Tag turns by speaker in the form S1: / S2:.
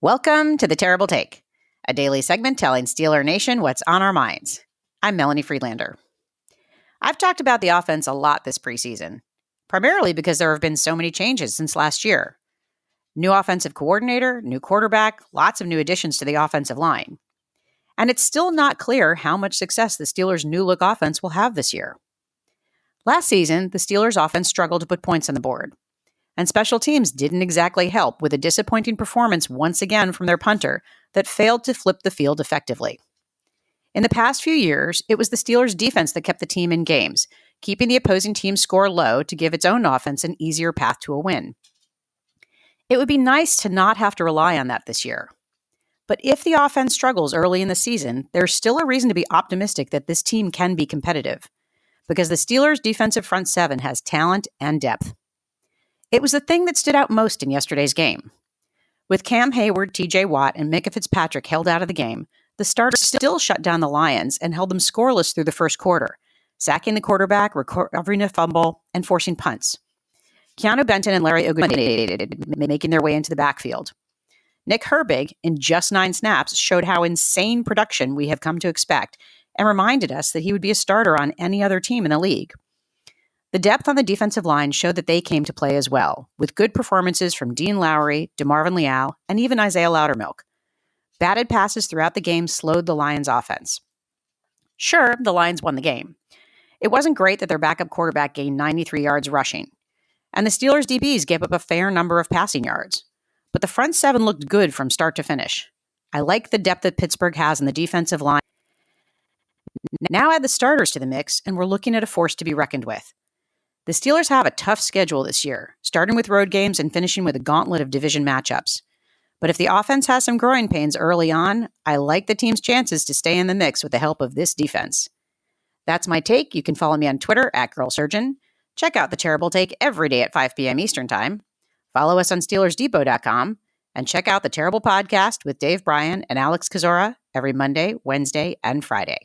S1: Welcome to The Terrible Take, a daily segment telling Steeler Nation what's on our minds. I'm Melanie Friedlander. I've talked about the offense a lot this preseason, primarily because there have been so many changes since last year. New offensive coordinator, new quarterback, lots of new additions to the offensive line. And it's still not clear how much success the Steelers' new-look offense will have this year. Last season, the Steelers' offense struggled to put points on the board. And special teams didn't exactly help with a disappointing performance once again from their punter that failed to flip the field effectively. In the past few years, it was the Steelers' defense that kept the team in games, keeping the opposing team's score low to give its own offense an easier path to a win. It would be nice to not have to rely on that this year. But if the offense struggles early in the season, there's still a reason to be optimistic that this team can be competitive, because the Steelers' defensive front seven has talent and depth. It was the thing that stood out most in yesterday's game. With Cam Hayward, TJ Watt, and Micah Fitzpatrick held out of the game, the starters still shut down the Lions and held them scoreless through the first quarter, sacking the quarterback, recovering a fumble, and forcing punts. Keanu Benton and Larry Ogunjobi making their way into the backfield. Nick Herbig, in just 9 snaps, showed how insane production we have come to expect and reminded us that he would be a starter on any other team in the league. The depth on the defensive line showed that they came to play as well, with good performances from Dean Lowry, DeMarvin Leal, and even Isaiah Loudermilk. Batted passes throughout the game slowed the Lions' offense. Sure, the Lions won the game. It wasn't great that their backup quarterback gained 93 yards rushing, and the Steelers' DBs gave up a fair number of passing yards. But the front seven looked good from start to finish. I like the depth that Pittsburgh has in the defensive line. Now add the starters to the mix, and we're looking at a force to be reckoned with. The Steelers have a tough schedule this year, starting with road games and finishing with a gauntlet of division matchups. But if the offense has some growing pains early on, I like the team's chances to stay in the mix with the help of this defense. That's my take. You can follow me on Twitter @GirlSurgeon. Check out The Terrible Take every day at 5 p.m. Eastern Time. Follow us on SteelersDepot.com and check out The Terrible Podcast with Dave Bryan and Alex Kozora every Monday, Wednesday, and Friday.